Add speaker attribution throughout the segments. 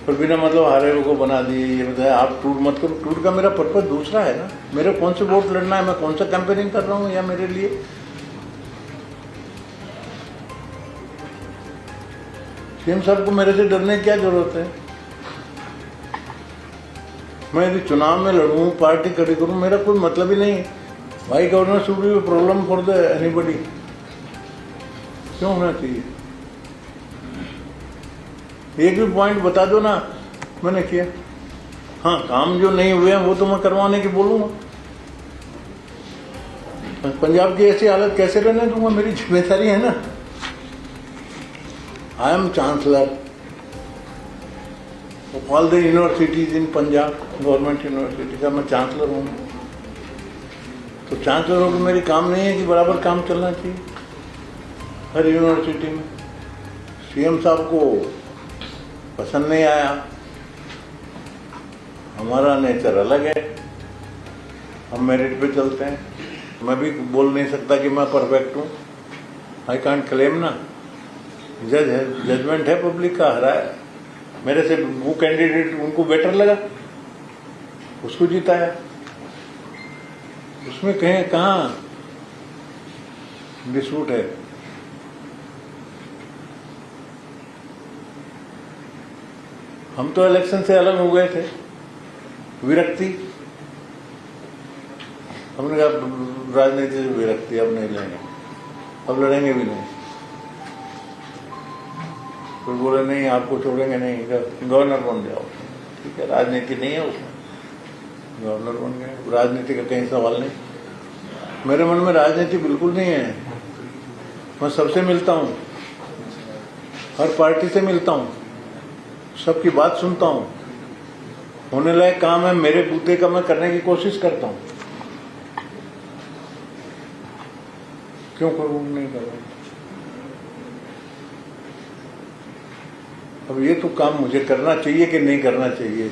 Speaker 1: पर बिना मतलब हारे को बना दिए। ये बताया आप टूर मत करो। टूर का मेरा पर्पज दूसरा है ना, मेरे कौन से वोट लड़ना है, मैं कौन सा कैंपेनिंग कर रहा हूँ या मेरे लिए सीएम साहब को मेरे से डरने की क्या जरूरत है। मैं यदि चुनाव में लड़ूं, पार्टी खड़ी करूं, मेरा कोई मतलब ही नहीं। भाई governor should be problem for the anybody, क्यों होना चाहिए। एक भी पॉइंट बता दो ना मैंने किया। हाँ, काम जो नहीं हुए हैं वो तो मैं करवाने की बोलूंगा। पंजाब की ऐसी हालत कैसे रहने दूंगा, मेरी जिम्मेदारी है ना। I am chancellor of all the universities in Punjab, government university का मैं चांसलर हूँ। तो चांसलर हो कि मेरी काम नहीं है कि बराबर काम चलना चाहिए हर यूनिवर्सिटी में। सीएम साहब को पसंद नहीं आया, हमारा नेचर अलग है, हम मेरिट पे चलते हैं। मैं भी बोल नहीं सकता कि मैं परफेक्ट हूँ, आई कांट क्लेम ना। जजमेंट है पब्लिक का, हरा है मेरे से वो कैंडिडेट उनको बेटर लगा, उसको जिताया। उसमें कहीं कहाँ डिस्प्यूट है। हम तो इलेक्शन से अलग हो गए थे, विरक्ति। हमने कहा राजनीति से विरक्ति, अब नहीं लड़ेंगे, अब लड़ेंगे भी नहीं। फिर बोले नहीं आपको छोड़ेंगे नहीं, गवर्नर बन जाओ। ठीक है, राजनीति नहीं है उसमें, गवर्नर बन गए। राजनीति का कहीं सवाल नहीं, मेरे मन में राजनीति बिल्कुल नहीं है। मैं सबसे मिलता हूँ, हर पार्टी से मिलता हूँ, सबकी बात सुनता हूँ। होने लायक काम है मेरे बूते का, मैं करने की कोशिश करता हूँ। क्यों करूँ, नहीं करूँ। अब ये तो काम मुझे करना चाहिए कि नहीं करना चाहिए,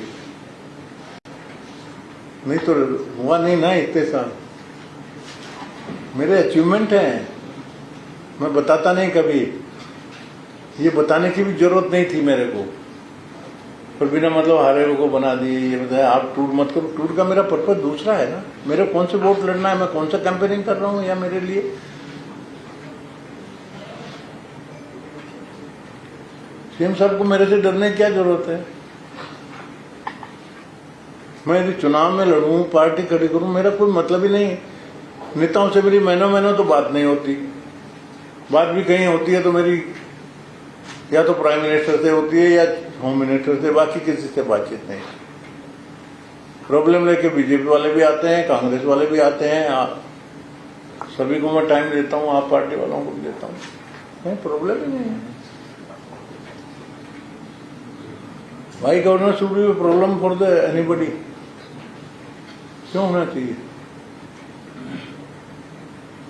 Speaker 1: नहीं तो हुआ नहीं ना इतने साल। मेरे अचीवमेंट हैं, मैं बताता नहीं कभी, ये बताने की भी जरूरत नहीं थी मेरे को, पर बिना मतलब हारे को बना दिए। ये बताया आप टूर मत करो। टूर का मेरा पर्पज दूसरा है ना, मेरे कौन से वोट लड़ना है, मैं कौन सा कैंपेनिंग कर रहा हूँ या मेरे लिए सीएम साहब को मेरे से डरने की क्या जरूरत है। मैं यदि चुनाव में लड़ूं, पार्टी खड़ी करूं, मेरा कोई मतलब ही नहीं। नेताओं से मेरी महीनों तो बात नहीं होती, बात भी कहीं होती है तो मेरी या तो प्राइम मिनिस्टर से होती है या होम मिनिस्टर से, बाकी किसी से बातचीत नहीं। प्रॉब्लम लेके बीजेपी वाले भी आते हैं, कांग्रेस वाले भी आते हैं, सभी को मैं टाइम देता हूँ, आप पार्टी वालों को भी देता हूँ, कोई प्रॉब्लम ही नहीं है। भाई governor should be problem for the anybody, क्यों होना चाहिए।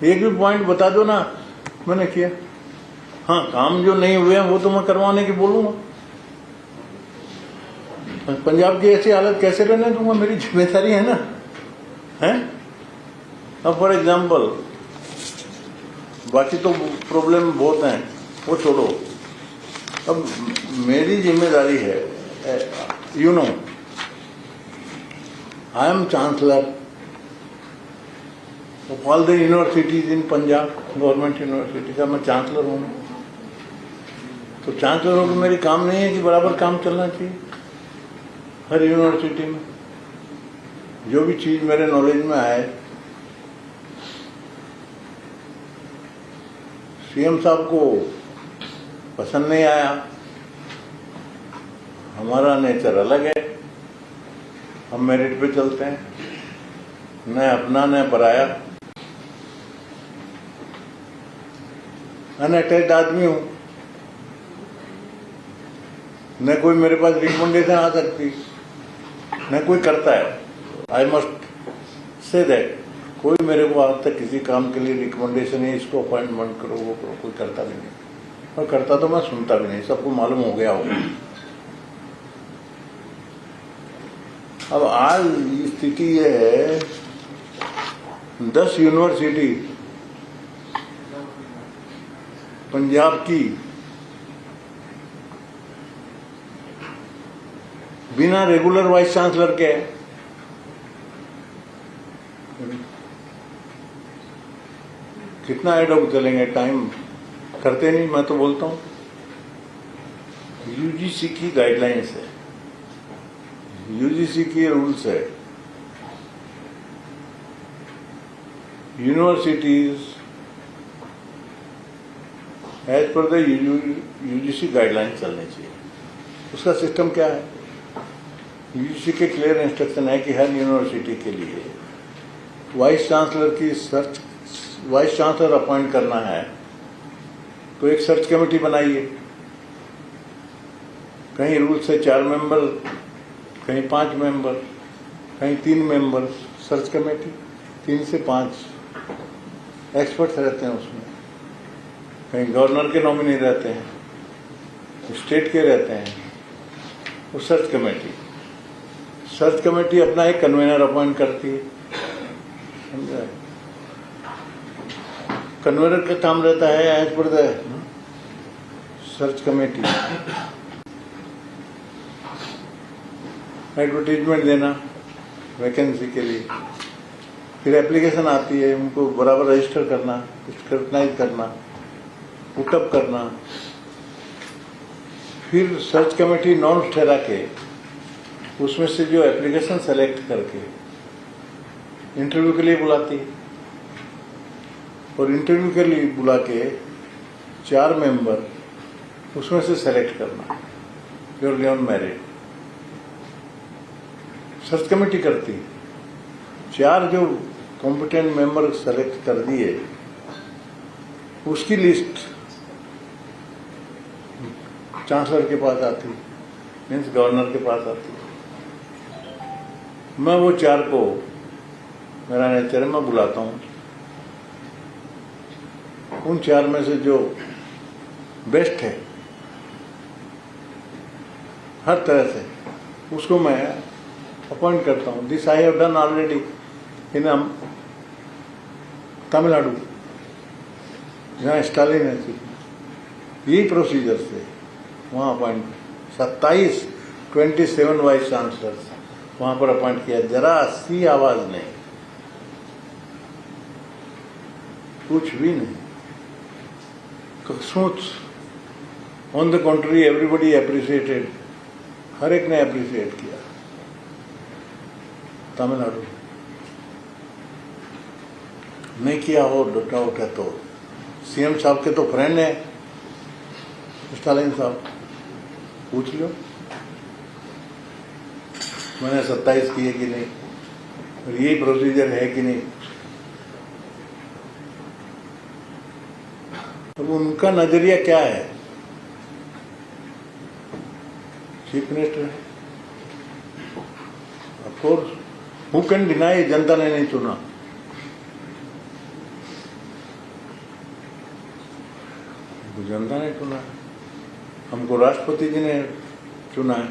Speaker 1: एक भी पॉइंट बता दो ना मैंने किया। हाँ, काम जो नहीं हुए हैं वो तो मैं करवाने की बोलूंगा। पंजाब की ऐसी हालत कैसे रहने दूंगा, मेरी जिम्मेदारी है ना, है। अब फॉर एग्जाम्पल, बाकी तो प्रॉब्लम बहुत हैं, वो छोड़ो। अब मेरी जिम्मेदारी है, you know, I am chancellor of all the universities in Punjab, government university का मैं चांसलर हूँ। तो चांसलर हो कि मेरी काम नहीं है कि बराबर काम चलना चाहिए हर यूनिवर्सिटी में। जो भी चीज मेरे नॉलेज में आए, सीएम साहब को पसंद नहीं आया, हमारा नेचर अलग है, हम मेरिट पे चलते हैं, न अपना न पराया। अनअटैच्ड आदमी हूं, न कोई मेरे पास रिकमेंडेशन आ सकती, न कोई करता है। आई मस्ट से दैट कोई मेरे को आज तक किसी काम के लिए रिकमेंडेशन है, इसको अपॉइंटमेंट करो, वो करो, कोई करता भी नहीं। और करता तो मैं सुनता भी नहीं, सबको मालूम हो गया होगा। अब आज स्थिति ये है, 10 यूनिवर्सिटी पंजाब की बिना रेगुलर वाइस चांसलर के है। कितना एडॉक चलेंगे, टाइम करते नहीं। मैं तो बोलता हूँ यूजीसी की गाइडलाइंस है, यूजीसी की रूल्स है, universities as per the UGC guidelines चलने चाहिए। उसका सिस्टम क्या है? यूजीसी के क्लियर इंस्ट्रक्शन है कि हर यूनिवर्सिटी के लिए वाइस चांसलर की सर्च, वाइस चांसलर अपॉइंट करना है तो एक सर्च कमेटी बनाइए। कहीं रूल से 4 मेंबर, कहीं 5 मेंबर, कहीं 3 मेंबर सर्च कमेटी, 3 से 5 एक्सपर्ट्स रहते हैं उसमें। कहीं गवर्नर के नॉमिनी रहते हैं, स्टेट के रहते हैं। वो सर्च कमेटी अपना एक कन्वेनर अपॉइंट करती है, समझा? कन्वेनर का काम रहता है as per the search committee advertisement देना वैकेंसी के लिए, फिर एप्लीकेशन आती है, उनको बराबर रजिस्टर करना, स्क्रूटनाइज करना, पुटअप करना, फिर सर्च कमेटी नॉर्म्स ठहरा के उसमें से जो एप्लीकेशन सेलेक्ट करके इंटरव्यू के लिए बुलाती है, और इंटरव्यू के लिए बुला के 4 मेंबर उसमें से सेलेक्ट करना purely on merit. Search committee करती है, 4 जो कॉम्पिटेंट मेंबर सेलेक्ट कर दिए उसकी लिस्ट चांसलर के पास आती, मीन्स गवर्नर के पास आती। मैं वो 4 को, मेरा नेचर है, मैं बुलाता हूँ। उन 4 में से जो बेस्ट है हर तरह से, उसको मैं अपॉइंट करता हूँ। This I have done already in Tamil Nadu, जहाँ स्टालिन है। यही प्रोसीजर से वहाँ अपॉइंट 27 वाइस चांसलर्स वहाँ पर अपॉइंट किया, जरा सी आवाज नहीं, कुछ भी नहीं। ऑन द कॉन्ट्री एवरीबडी अप्रिशिएटेड, हर एक ने अप्रिशिएट किया। तमिलनाडु नहीं किया हो डाउट है तो सीएम साहब के तो फ्रेंड है स्टालिन साहब, पूछ लो मैंने 27 किए कि नहीं, और यही प्रोसीजर है कि नहीं। अब उनका नजरिया क्या है? चीफ मिनिस्टर है, of course, who can deny, जनता ने नहीं चुना। जनता ने चुना, हमको राष्ट्रपति जी ने चुना है।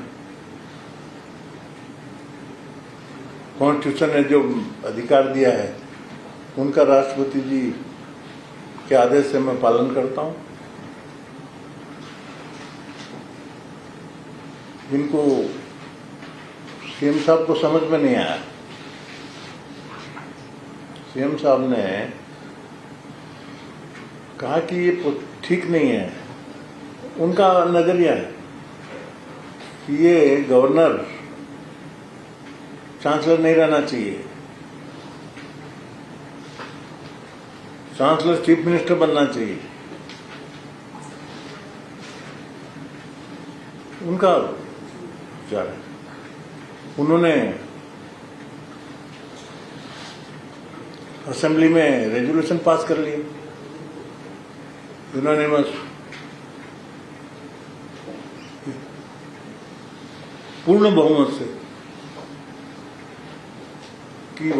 Speaker 1: कॉन्स्टिट्यूशन ने जो अधिकार दिया है उनका राष्ट्रपति जी के आदेश से मैं पालन करता हूं। इनको सीएम साहब को समझ में नहीं आया। सीएम साहब ने कहा कि ये ठीक नहीं है। उनका नजरिया है कि ये गवर्नर चांसलर नहीं रहना चाहिए, चांसलर चीफ मिनिस्टर बनना चाहिए। उनका विचार है। उन्होंने असेंबली में रेजोल्यूशन पास कर लिया यूनानिमस, पूर्ण बहुमत से, कि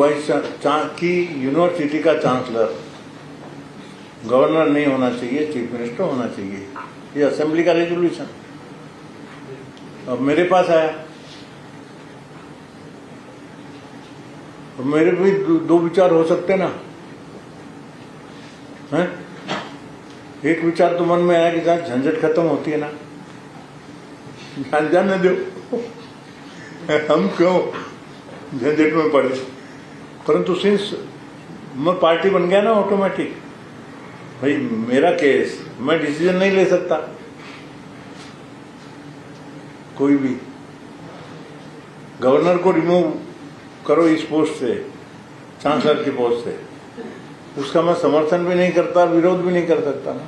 Speaker 1: कि यूनिवर्सिटी का चांसलर गवर्नर नहीं होना चाहिए, चीफ मिनिस्टर होना चाहिए। ये असेंबली का रेजोल्यूशन अब मेरे पास आया। अब मेरे भी दो विचार हो सकते ना, हैं? एक विचार तो मन में आया कि जहाँ झंझट खत्म होती है ना, जाने दो, हम क्यों झंझट में पड़े। परंतु सिंस मैं पार्टी बन गया ना ऑटोमेटिक, भाई मेरा केस, मैं डिसीजन नहीं ले सकता कोई भी। गवर्नर को रिमूव करो इस पोस्ट से, चांसलर की पोस्ट से, उसका मैं समर्थन भी नहीं करता, विरोध भी नहीं कर सकता ना।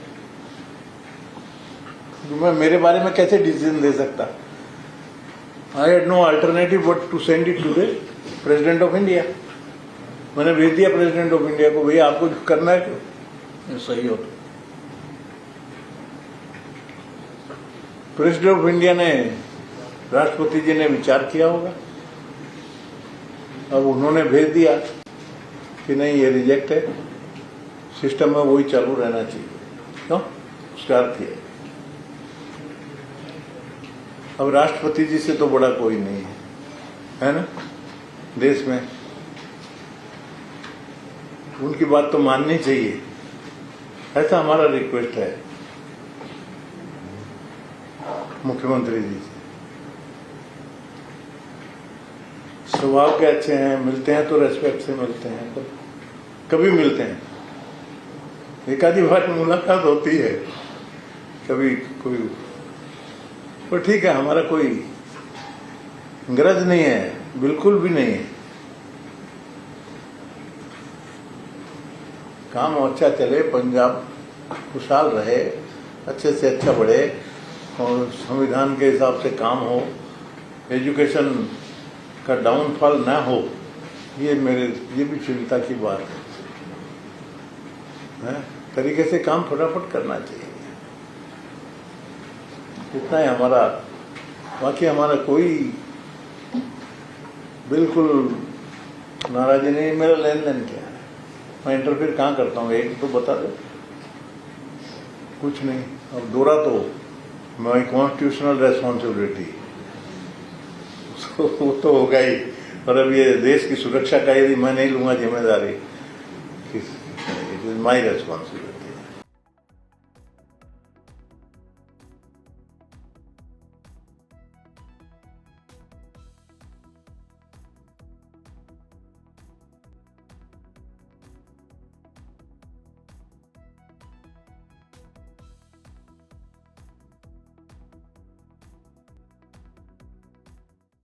Speaker 1: मैं मेरे बारे में कैसे डिसीजन दे सकता। I had no alternative but to send it to the president of India. मैंने भेज दिया प्रेसिडेंट ऑफ इंडिया को, भैया आपको करना है क्यों, सही हो तो। प्रेसिडेंट ऑफ इंडिया ने, राष्ट्रपति जी ने विचार किया होगा, अब उन्होंने भेज दिया कि नहीं ये रिजेक्ट है, सिस्टम में वही चालू रहना चाहिए। क्यों, उसका अर्थ है अब राष्ट्रपति जी से तो बड़ा कोई नहीं है ना देश में, उनकी बात तो माननी चाहिए, ऐसा हमारा रिक्वेस्ट है मुख्यमंत्री जी से। स्वभाव के अच्छे हैं, मिलते हैं तो रेस्पेक्ट से मिलते हैं, तो कभी मिलते हैं, एक आधी बार मुलाकात होती है कभी कोई, पर ठीक है, हमारा कोई गरज नहीं है, बिल्कुल भी नहीं है। काम अच्छा चले, पंजाब खुशहाल रहे, अच्छे से अच्छा बढ़े और संविधान के हिसाब से काम हो, एजुकेशन का डाउनफॉल ना हो, ये भी चिंता की बात है। तरीके से काम फटाफट करना चाहिए, इतना ही हमारा। बाकी हमारा कोई बिल्कुल नाराजी नहीं। मेरा लेन देन क्या है, मैं इंटरफेयर कहाँ करता हूँ, एक तो बता दो, कुछ नहीं। अब दोहरा तो माई कॉन्स्टिट्यूशनल रेस्पॉन्सिबिलिटी, वो तो होगा ही। और अब ये देश की सुरक्षा का यदि मैं नहीं लूंगा जिम्मेदारी, इट इज माई रेस्पॉन्सिबिलिटी।